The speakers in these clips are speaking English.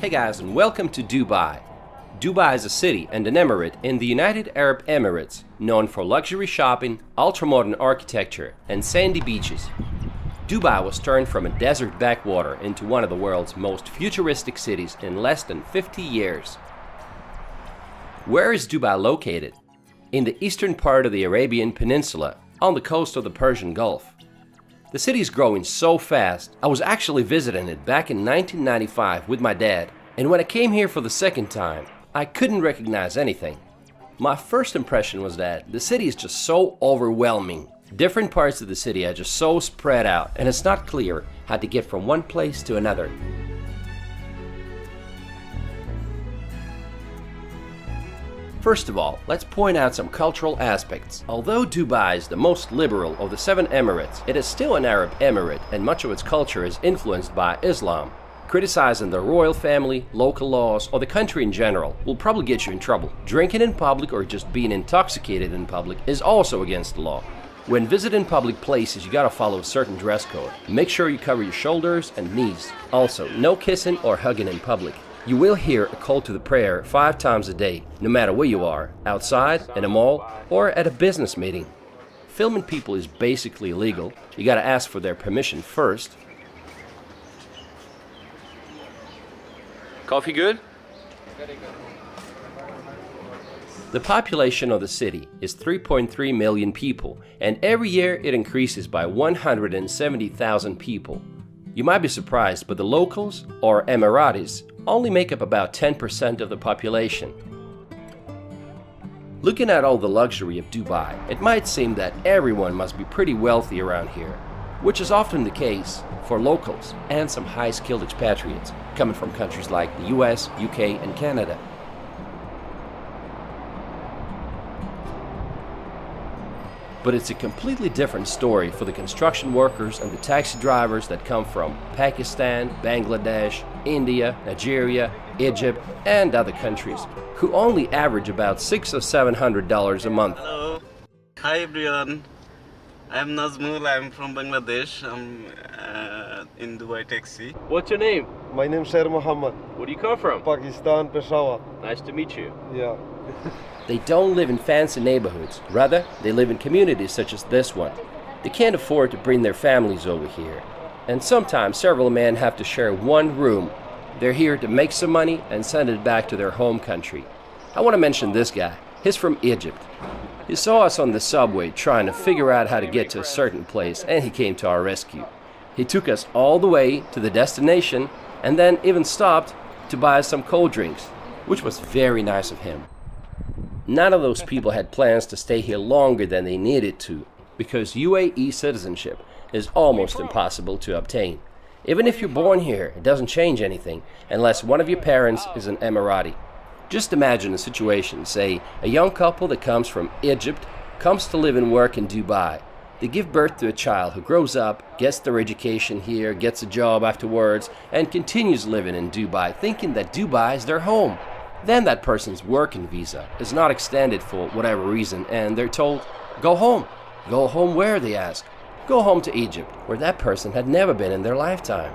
Hey guys, and welcome to Dubai. Dubai is a city and an emirate in the United Arab Emirates, known for luxury shopping, ultra-modern architecture, and sandy beaches. Dubai was turned from a desert backwater into one of the world's most futuristic cities in less than 50 years. Where is Dubai located? In the eastern part of the Arabian Peninsula, on the coast of the Persian Gulf. The city is growing so fast, I was actually visiting it back in 1995 with my dad, and when I came here for the second time, I couldn't recognize anything. My first impression was that the city is just so overwhelming. Different parts of the city are just so spread out, and it's not clear how to get from one place to another. First of all, let's point out some cultural aspects. Although Dubai is the most liberal of the 7 emirates, it is still an Arab emirate, and much of its culture is influenced by Islam. Criticizing the royal family, local laws, or the country in general will probably get you in trouble. Drinking in public or just being intoxicated in public is also against the law. When visiting public places, you gotta follow a certain dress code. Make sure you cover your shoulders and knees. Also, no kissing or hugging in public. You will hear a call to the prayer 5 times a day, no matter where you are, outside, in a mall, or at a business meeting. Filming people is basically illegal. You gotta ask for their permission first. Coffee good? Very good. The population of the city is 3.3 million people, and every year it increases by 170,000 people. You might be surprised, but the locals, or Emiratis, only make up about 10% of the population. Looking at all the luxury of Dubai, it might seem that everyone must be pretty wealthy around here, which is often the case for locals and some high-skilled expatriates coming from countries like the US, UK, and Canada. But it's a completely different story for the construction workers and the taxi drivers that come from Pakistan, Bangladesh, India, Nigeria, Egypt, and other countries, who only average about $600 or $700 a month. Hello. Hi everyone. I'm Nazmul. I'm from Bangladesh. I'm in Dubai taxi. What's your name? My name is Sher Muhammad. Where do you come from? Pakistan, Peshawar. Nice to meet you. Yeah. They don't live in fancy neighborhoods. Rather, they live in communities such as this one. They can't afford to bring their families over here. And sometimes several men have to share one room. They're here to make some money and send it back to their home country. I want to mention this guy. He's from Egypt. He saw us on the subway trying to figure out how to get to a certain place, and he came to our rescue. He took us all the way to the destination and then even stopped to buy us some cold drinks, which was very nice of him. None of those people had plans to stay here longer than they needed to, because UAE citizenship is almost impossible to obtain. Even if you're born here, it doesn't change anything unless one of your parents is an Emirati. Just imagine a situation, say a young couple that comes from Egypt comes to live and work in Dubai. They give birth to a child who grows up, gets their education here, gets a job afterwards, and continues living in Dubai, thinking that Dubai is their home. Then that person's working visa is not extended for whatever reason, and they're told, go home. Go home where, they ask. Go home to Egypt, where that person had never been in their lifetime.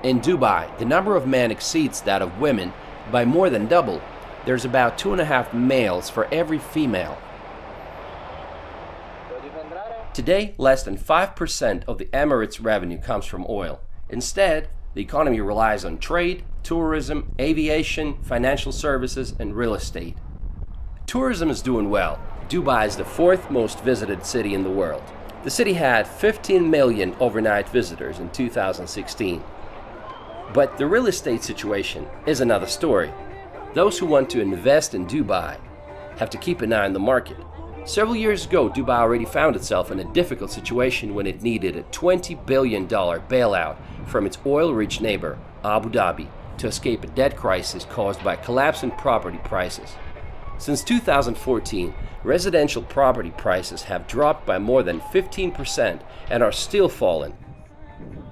In Dubai, the number of men exceeds that of women by more than double. There's about 2.5 males for every female. Today, less than 5% of the Emirates' revenue comes from oil. Instead, the economy relies on trade, tourism, aviation, financial services, and real estate. Tourism is doing well. Dubai is the 4th most visited city in the world. The city had 15 million overnight visitors in 2016. But the real estate situation is another story. Those who want to invest in Dubai have to keep an eye on the market. Several years ago, Dubai already found itself in a difficult situation when it needed a $20 billion bailout from its oil-rich neighbor, Abu Dhabi, to escape a debt crisis caused by collapsing property prices. Since 2014, residential property prices have dropped by more than 15% and are still falling.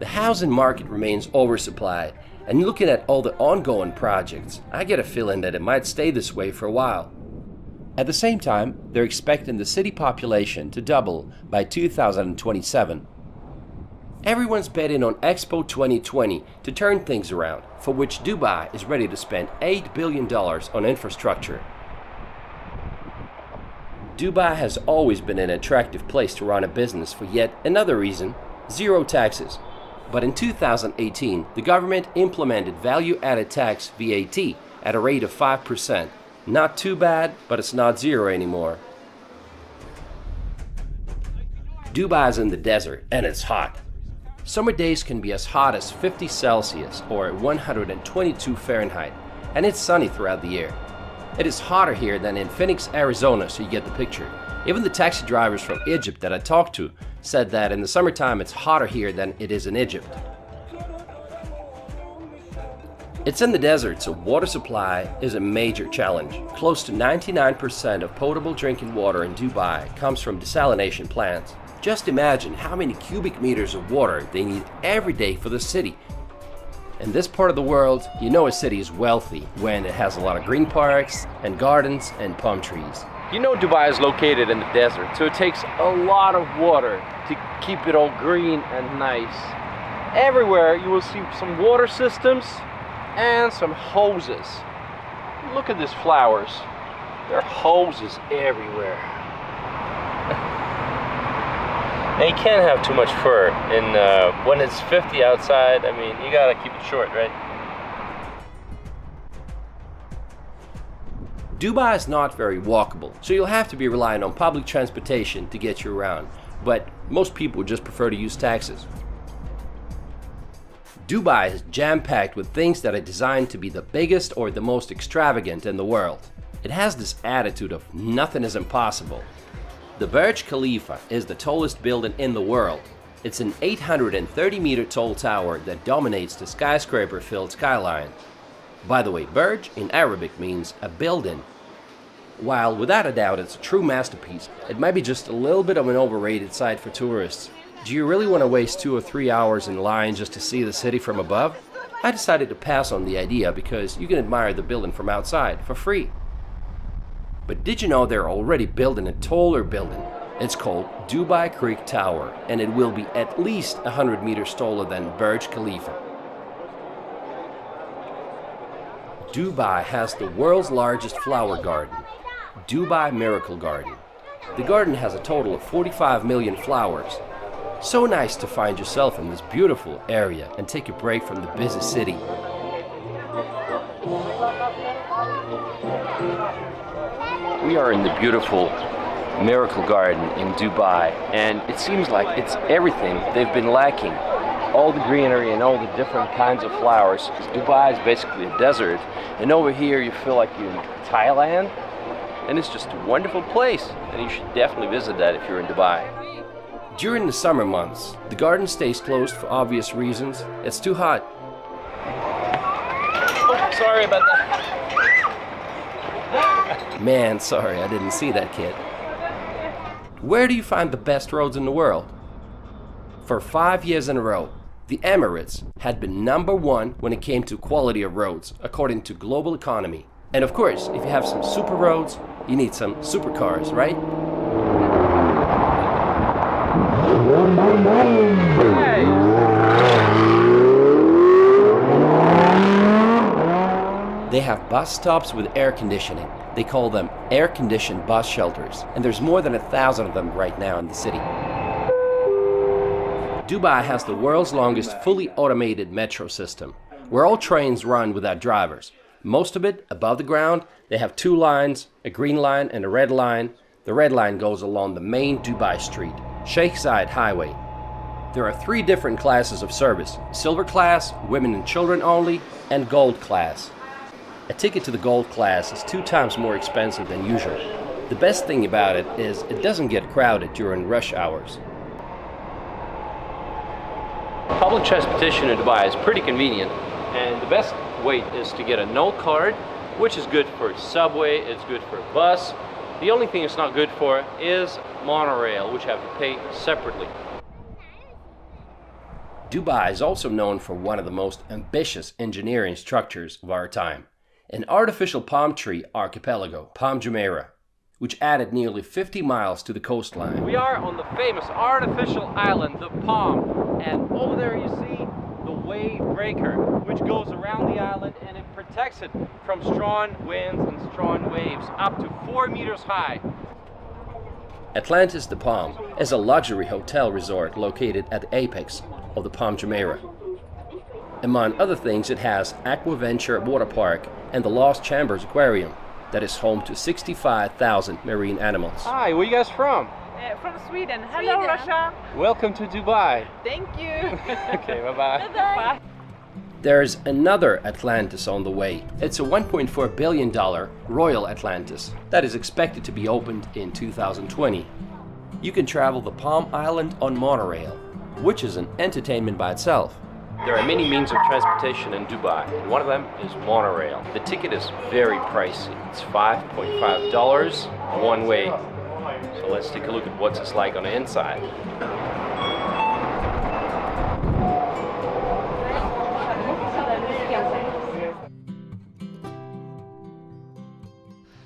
The housing market remains oversupplied, and looking at all the ongoing projects, I get a feeling that it might stay this way for a while. At the same time, they're expecting the city population to double by 2027. Everyone's betting on Expo 2020 to turn things around, for which Dubai is ready to spend $8 billion on infrastructure. Dubai has always been an attractive place to run a business for yet another reason: zero taxes. But in 2018, the government implemented value-added tax VAT at a rate of 5%. Not too bad, but it's not zero anymore. Dubai is in the desert and it's hot. Summer days can be as hot as 50 Celsius or 122 Fahrenheit, and it's sunny throughout the year. It is hotter here than in Phoenix, Arizona, so you get the picture. Even the taxi drivers from Egypt that I talked to said that in the summertime it's hotter here than it is in Egypt. It's in the desert, so water supply is a major challenge. Close to 99% of potable drinking water in Dubai comes from desalination plants. Just imagine how many cubic meters of water they need every day for the city. In this part of the world, you know a city is wealthy when it has a lot of green parks and gardens and palm trees. You know Dubai is located in the desert, so it takes a lot of water to keep it all green and nice. Everywhere you will see some water systems and some hoses. Look at these flowers. There are hoses everywhere. And you can't have too much fur. And when it's 50 outside, I mean, you gotta keep it short, right? Dubai is not very walkable, so you'll have to be relying on public transportation to get you around. But most people just prefer to use taxis. Dubai is jam-packed with things that are designed to be the biggest or the most extravagant in the world. It has this attitude of nothing is impossible. The Burj Khalifa is the tallest building in the world. It's an 830-meter tall tower that dominates the skyscraper-filled skyline. By the way, Burj in Arabic means a building. While without a doubt it's a true masterpiece, it might be just a little bit of an overrated site for tourists. Do you really want to waste 2 or 3 hours in line just to see the city from above? I decided to pass on the idea because you can admire the building from outside for free. But did you know they're already building a taller building? It's called Dubai Creek Tower, and it will be at least 100 meters taller than Burj Khalifa. Dubai has the world's largest flower garden, Dubai Miracle Garden. The garden has a total of 45 million flowers. So nice to find yourself in this beautiful area and take a break from the busy city. We are in the beautiful Miracle Garden in Dubai, and it seems like it's everything they've been lacking. All the greenery and all the different kinds of flowers. Dubai is basically a desert, and over here you feel like you're in Thailand, and it's just a wonderful place, and you should definitely visit that if you're in Dubai. During the summer months, the garden stays closed for obvious reasons. It's too hot. Oh, sorry about that. Man, sorry, I didn't see that, kid. Where do you find the best roads in the world? For 5 years in a row, the Emirates had been #1 when it came to quality of roads, according to Global Economy. And of course, if you have some super roads, you need some supercars, right? They have bus stops with air conditioning. They call them air-conditioned bus shelters, and there's more than 1,000 of them right now in the city. Dubai has the world's longest fully automated metro system, where all trains run without drivers. Most of it above the ground. They have 2 lines, a green line and a red line. The red line goes along the main Dubai street, Sheikh Zayed Highway. There are 3 different classes of service: silver class, women and children only, and gold class. A ticket to the gold class is 2 times more expensive than usual. The best thing about it is it doesn't get crowded during rush hours. Public transportation in Dubai is pretty convenient, and the best way is to get a Note card, which is good for subway, it's good for bus. The only thing it's not good for is monorail, which you have to pay separately. Dubai is also known for one of the most ambitious engineering structures of our time: an artificial palm tree archipelago, Palm Jumeirah, which added nearly 50 miles to the coastline. We are on the famous artificial island, the Palm. And over there you see the wave breaker, which goes around the island and it protects it from strong winds and strong waves up to 4 meters high. Atlantis de Palm is a luxury hotel resort located at the apex of the Palm Jumeirah. Among other things, it has Aquaventure Water Park and the Lost Chambers Aquarium that is home to 65,000 marine animals. Hi, where you guys from? From Sweden. Hello, Russia. Welcome to Dubai. Thank you. Okay, bye-bye. Bye. There's another Atlantis on the way. It's a $1.4 billion Royal Atlantis that is expected to be opened in 2020. You can travel the Palm Island on monorail, which is an entertainment by itself. There are many means of transportation in Dubai, and one of them is monorail. The ticket is very pricey. It's $5.5 one way. So let's take a look at what it's like on the inside.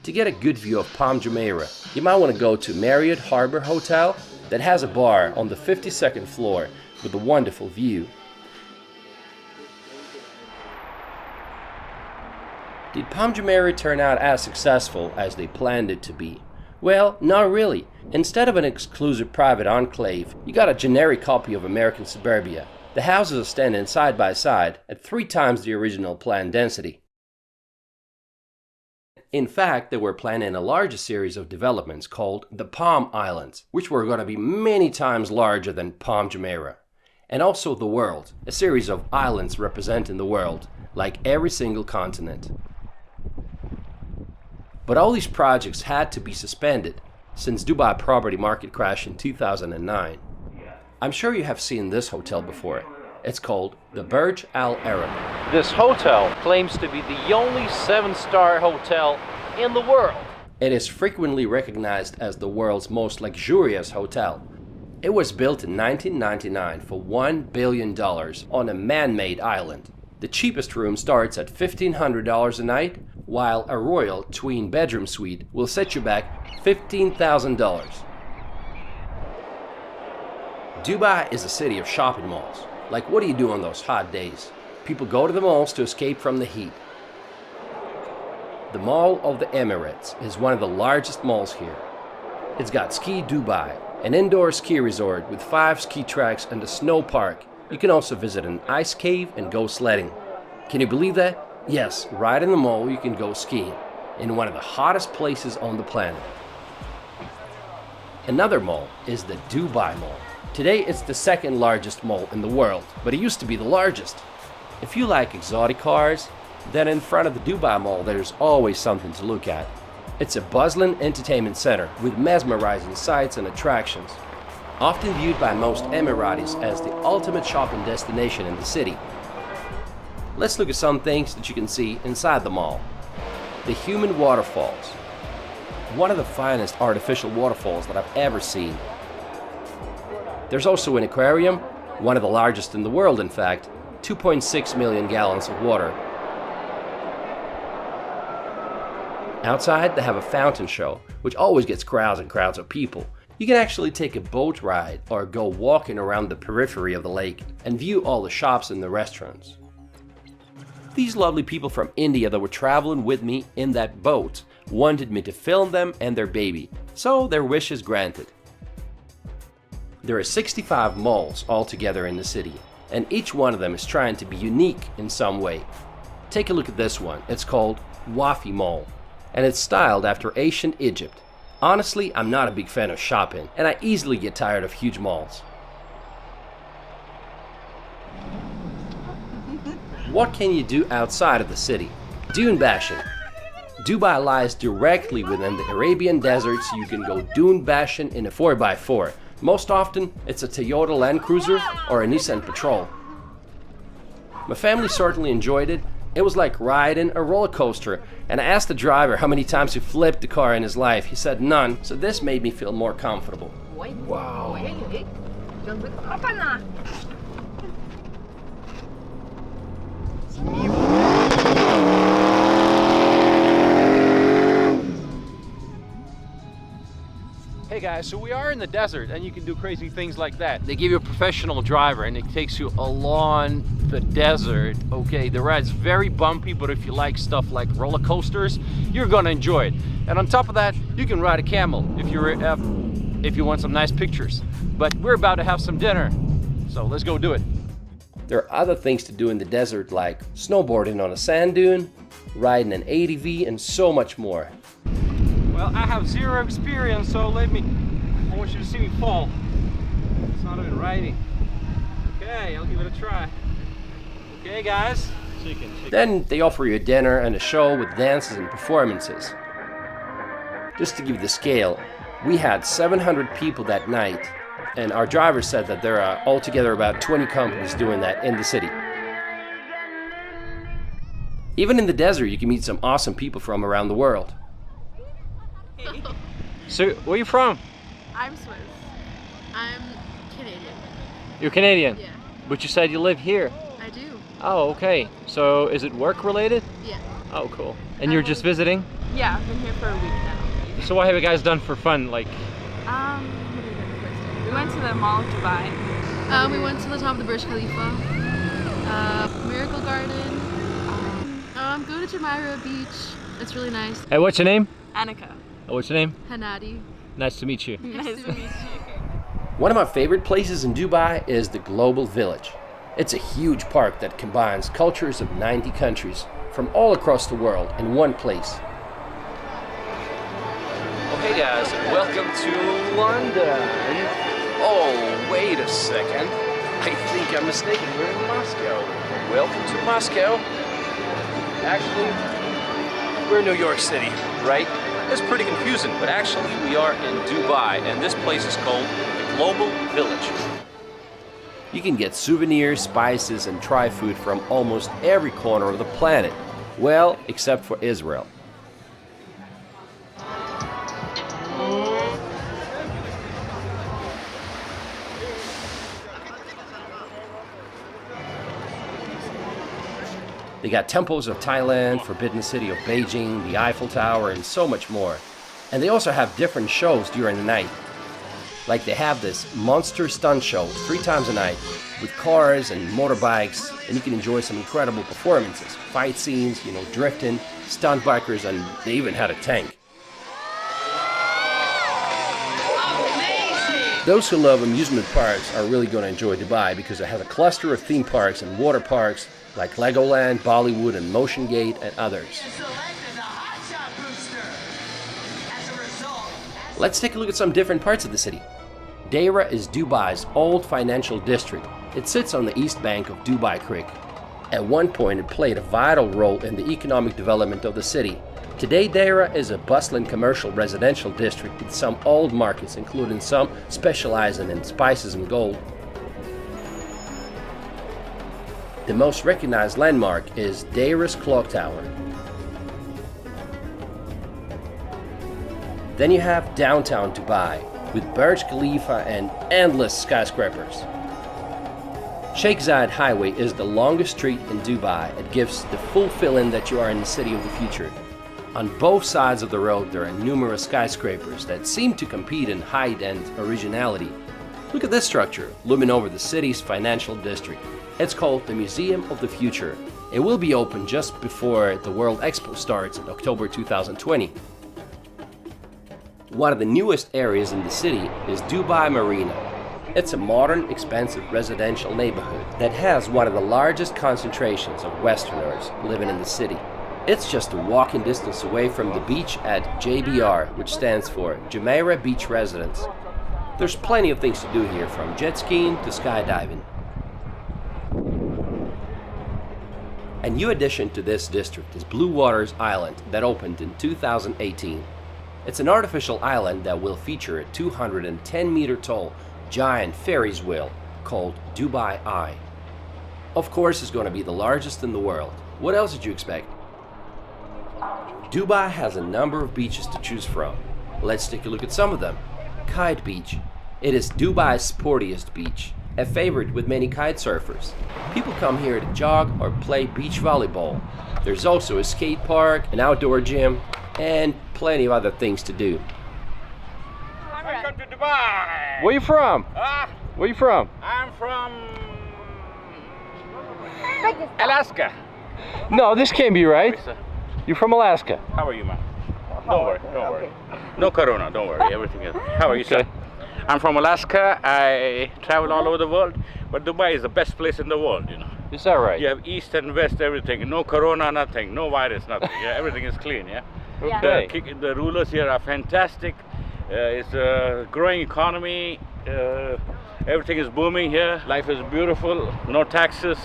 To get a good view of Palm Jumeirah, you might want to go to Marriott Harbor Hotel that has a bar on the 52nd floor with a wonderful view. Did Palm Jumeirah turn out as successful as they planned it to be? Well, not really. Instead of an exclusive private enclave, you got a generic copy of American suburbia. The houses are standing side by side at 3 times the original planned density. In fact, they were planning a larger series of developments called the Palm Islands, which were going to be many times larger than Palm Jumeirah. And also the world, a series of islands representing the world, like every single continent. But all these projects had to be suspended since Dubai property market crashed in 2009. I'm sure you have seen this hotel before. It's called the Burj Al Arab. This hotel claims to be the only 7-star hotel in the world. It is frequently recognized as the world's most luxurious hotel. It was built in 1999 for $1 billion on a man-made island. The cheapest room starts at $1,500 a night, while a royal twin bedroom suite will set you back $15,000. Dubai is a city of shopping malls. Like, what do you do on those hot days? People go to the malls to escape from the heat. The Mall of the Emirates is one of the largest malls here. It's got Ski Dubai, an indoor ski resort with 5 ski tracks and a snow park. You can also visit an ice cave and go sledding. Can you believe that? Yes, right in the mall you can go skiing, in one of the hottest places on the planet. Another mall is the Dubai Mall. Today it's the 2nd largest mall in the world, but it used to be the largest. If you like exotic cars, then in front of the Dubai Mall there's always something to look at. It's a bustling entertainment center with mesmerizing sights and attractions, often viewed by most Emiratis as the ultimate shopping destination in the city. Let's look at some things that you can see inside the mall. The Human Waterfalls. One of the finest artificial waterfalls that I've ever seen. There's also an aquarium, one of the largest in the world in fact, 2.6 million gallons of water. Outside they have a fountain show, which always gets crowds and crowds of people. You can actually take a boat ride or go walking around the periphery of the lake and view all the shops and the restaurants. These lovely people from India that were traveling with me in that boat wanted me to film them and their baby, so their wish is granted. There are 65 malls altogether in the city, and each one of them is trying to be unique in some way. Take a look at this one. It's called Wafi Mall, and it's styled after ancient Egypt. Honestly, I'm not a big fan of shopping, and I easily get tired of huge malls. What can you do outside of the city? Dune bashing. Dubai lies directly within the Arabian desert, so you can go dune bashing in a 4x4. Most often, it's a Toyota Land Cruiser or a Nissan Patrol. My family certainly enjoyed it. It was like riding a roller coaster, and I asked the driver how many times he flipped the car in his life. He said none, so this made me feel more comfortable. Wow. Hey Okay guys, so we are in the desert and you can do crazy things like that. They give you a professional driver and it takes you along the desert. Okay, the ride's very bumpy, but if you like stuff like roller coasters, you're gonna enjoy it. And on top of that, you can ride a camel if you want some nice pictures. But we're about to have some dinner, so let's go do it. There are other things to do in the desert like snowboarding on a sand dune, riding an ATV, and so much more. Well, I have zero experience, so I want you to see me fall. It's not even riding. Okay, I'll give it a try. Okay, guys. Chicken. Then they offer you a dinner and a show with dances and performances. Just to give you the scale, we had 700 people that night, and our driver said that there are altogether about 20 companies doing that in the city. Even in the desert, you can meet some awesome people from around the world. So, where are you from? I'm Swiss. I'm Canadian. You're Canadian? Yeah. But you said you live here. I do. Oh, okay. So, is it work related? Yeah. Oh, cool. And you're just visiting? Yeah, I've been here for a week now. So what have you guys done for fun? Like, What did we do the first day? We went to the Mall of Dubai. We went to the top of the Burj Khalifa, Miracle Garden. Go to Jumeirah Beach. It's really nice. hey, what's your name? Annika. Oh, what's your name? Hanadi. Nice to meet you. Nice to meet you. One of my favorite places in Dubai is the Global Village. It's a huge park that combines cultures of 90 countries from all across the world in one place. Okay guys, welcome to London. Oh, wait a second. I think I'm mistaken. We're in Moscow. Welcome to Moscow. Actually, we're in New York City, right? It's pretty confusing, but actually we are in Dubai, and this place is called the Global Village. You can get souvenirs, spices, and try food from almost every corner of the planet. Well, except for Israel. They got temples of Thailand, Forbidden City of Beijing, the Eiffel Tower, and so much more. And they also have different shows during the night. Like they have this monster stunt show 3 times a night with cars and motorbikes, and you can enjoy some incredible performances, fight scenes, drifting, stunt bikers, and they even had a tank. Those who love amusement parks are really going to enjoy Dubai because it has a cluster of theme parks and water parks like Legoland, Bollywood, and Motion Gate, and others. Let's take a look at some different parts of the city. Deira is Dubai's old financial district. It sits on the east bank of Dubai Creek. At one point, it played a vital role in the economic development of the city. Today, Deira is a bustling commercial residential district with some old markets, including some specializing in spices and gold. The most recognized landmark is Deira's Clock Tower. Then you have downtown Dubai, with Burj Khalifa and endless skyscrapers. Sheikh Zayed Highway is the longest street in Dubai. It gives the full feeling that you are in the city of the future. On both sides of the road there are numerous skyscrapers that seem to compete in height and originality. Look at this structure, looming over the city's financial district. It's called the Museum of the Future. It will be open just before the World Expo starts in October 2020. One of the newest areas in the city is Dubai Marina. It's a modern, expensive residential neighborhood that has one of the largest concentrations of Westerners living in the city. It's just a walking distance away from the beach at JBR, which stands for Jumeirah Beach Residence. There's plenty of things to do here, from jet skiing to skydiving. A new addition to this district is Blue Waters Island that opened in 2018. It's an artificial island that will feature a 210-meter tall giant Ferris wheel called Dubai Eye. Of course, it's going to be the largest in the world. What else did you expect? Dubai has a number of beaches to choose from. Let's take a look at some of them. Kite Beach. It is Dubai's sportiest beach, a favorite with many kite surfers. People come here to jog or play beach volleyball. There's also a skate park, an outdoor gym, and plenty of other things to do. Dubai. Where you from? Ah, Where you from? I'm from Alaska. No, this can't be right. You're from Alaska. How are you, man? Don't worry, don't worry. No corona, don't worry. Everything is. How are you, sir? Okay. I'm from Alaska. I travel all over the world, but Dubai is the best place in the world, you know. Is that right? You have east and west, everything. No corona, nothing. No virus, nothing. Yeah, everything is clean, yeah? Okay. The rulers here are fantastic. It's a growing economy. Everything is booming here. Life is beautiful. No taxes.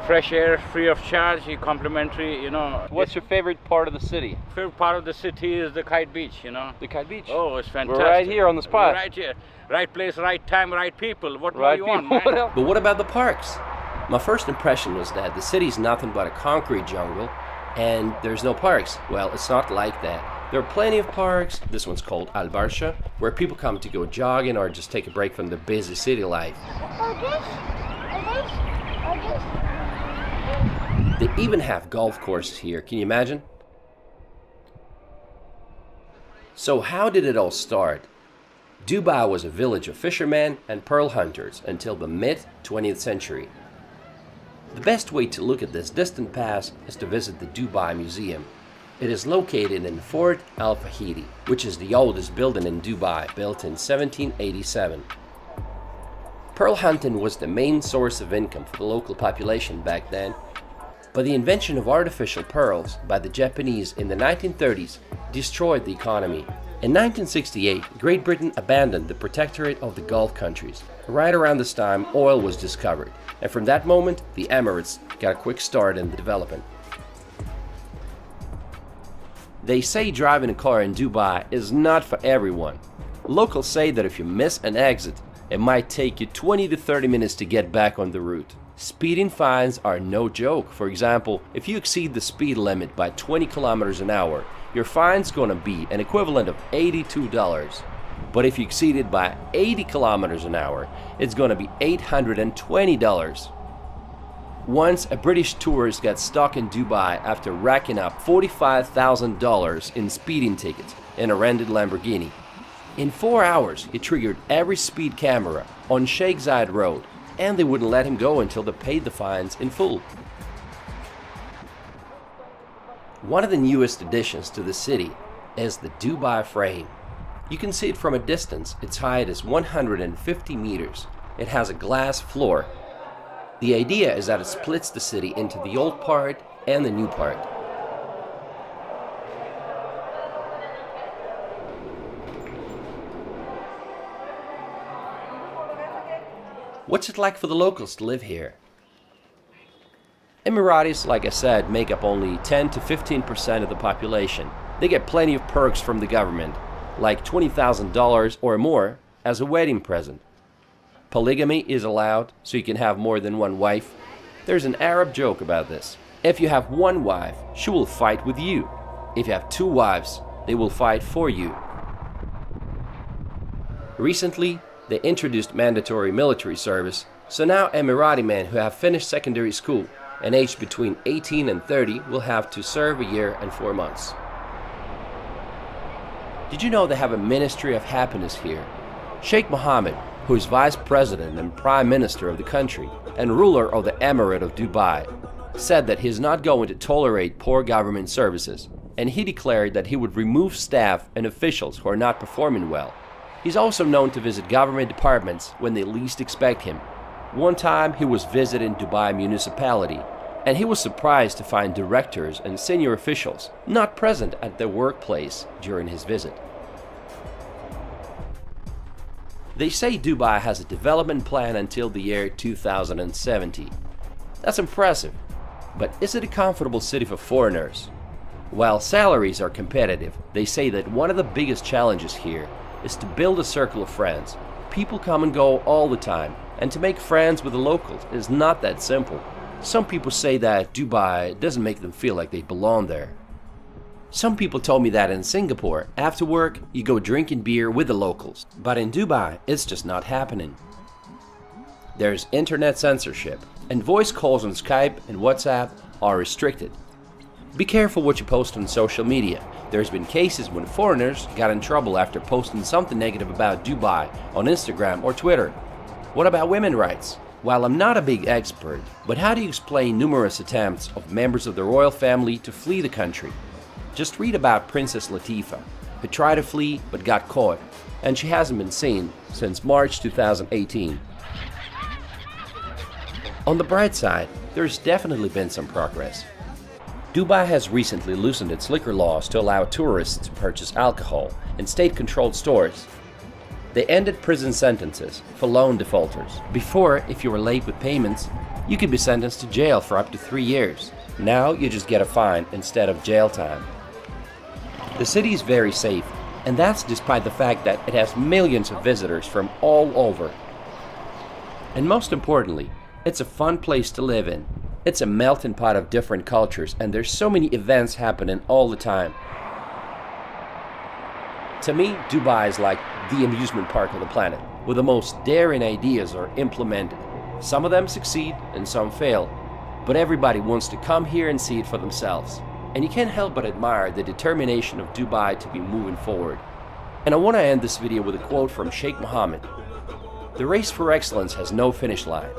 Fresh air, free of charge, complimentary, you know. What's your favorite part of the city? Favorite part of the city is the Kite Beach, you know. The Kite Beach. Oh, it's fantastic. We're right here on the spot. Right here. Right place, right time, right people. What more Right you want, people. man? What else? But what about the parks? My first impression was that the city's nothing but a concrete jungle and there's no parks. Well, it's not like that. There are plenty of parks. This one's called Al Barsha, where people come to go jogging or just take a break from the busy city life. They even have golf courses here, can you imagine? So how did it all start? Dubai was a village of fishermen and pearl hunters until the mid-20th century. The best way to look at this distant past is to visit the Dubai Museum. It is located in Fort Al Fahidi, which is the oldest building in Dubai, built in 1787. Pearl hunting was the main source of income for the local population back then, but the invention of artificial pearls by the Japanese in the 1930s destroyed the economy. In 1968, Great Britain abandoned the protectorate of the Gulf countries. Right around this time, oil was discovered, and from that moment, the Emirates got a quick start in the development. They say driving a car in Dubai is not for everyone. Locals say that if you miss an exit, it might take you 20 to 30 minutes to get back on the route. Speeding fines are no joke. For example, if you exceed the speed limit by 20 kilometers an hour, your fine's going to be an equivalent of $82. But if you exceed it by 80 kilometers an hour, it's going to be $820. Once, a British tourist got stuck in Dubai after racking up $45,000 in speeding tickets in a rented Lamborghini. In 4 hours, he triggered every speed camera on Sheikh Zayed Road, and they wouldn't let him go until they paid the fines in full. One of the newest additions to the city is the Dubai Frame. You can see it from a distance. Its height is 150 meters. It has a glass floor. The idea is that it splits the city into the old part and the new part. What's it like for the locals to live here? Emiratis, like I said, make up only 10 to 15% of the population. They get plenty of perks from the government, like $20,000 or more as a wedding present. Polygamy is allowed, so you can have more than one wife. There's an Arab joke about this. If you have one wife, she will fight with you. If you have two wives, they will fight for you. Recently, they introduced mandatory military service, so now Emirati men who have finished secondary school and aged between 18 and 30 will have to serve a year and 4 months. Did you know they have a Ministry of Happiness here? Sheikh Mohammed, who is Vice President and Prime Minister of the country and ruler of the Emirate of Dubai, said that he is not going to tolerate poor government services, and he declared that he would remove staff and officials who are not performing well. He's also known to visit government departments when they least expect him. One time he was visiting Dubai municipality, and he was surprised to find directors and senior officials not present at their workplace during his visit. They say Dubai has a development plan until the year 2070. That's impressive, but is it a comfortable city for foreigners? While salaries are competitive, they say that one of the biggest challenges here is to build a circle of friends. People come and go all the time, and to make friends with the locals is not that simple. Some people say that Dubai doesn't make them feel like they belong there. Some people told me that in Singapore, after work, you go drinking beer with the locals. But in Dubai, it's just not happening. There's internet censorship, and voice calls on Skype and WhatsApp are restricted. Be careful what you post on social media. There's been cases when foreigners got in trouble after posting something negative about Dubai on Instagram or Twitter. What about women's rights? While I'm not a big expert, but how do you explain numerous attempts of members of the royal family to flee the country? Just read about Princess Latifah, who tried to flee but got caught, and she hasn't been seen since March 2018. On the bright side, there's definitely been some progress. Dubai has recently loosened its liquor laws to allow tourists to purchase alcohol in state-controlled stores. They ended prison sentences for loan defaulters. Before, if you were late with payments, you could be sentenced to jail for up to 3 years. Now you just get a fine instead of jail time. The city is very safe, and that's despite the fact that it has millions of visitors from all over. And most importantly, it's a fun place to live in. It's a melting pot of different cultures, and there's so many events happening all the time. To me, Dubai is like the amusement park of the planet, where the most daring ideas are implemented. Some of them succeed and some fail, but everybody wants to come here and see it for themselves. And you can't help but admire the determination of Dubai to be moving forward. And I want to end this video with a quote from Sheikh Mohammed. "The race for excellence has no finish line.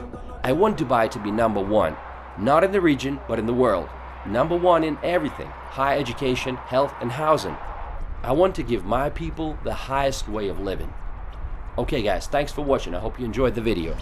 I want Dubai to be number one, not in the region, but in the world. Number one in everything, higher education, health, and housing. I want to give my people the highest way of living." Okay guys, thanks for watching. I hope you enjoyed the video.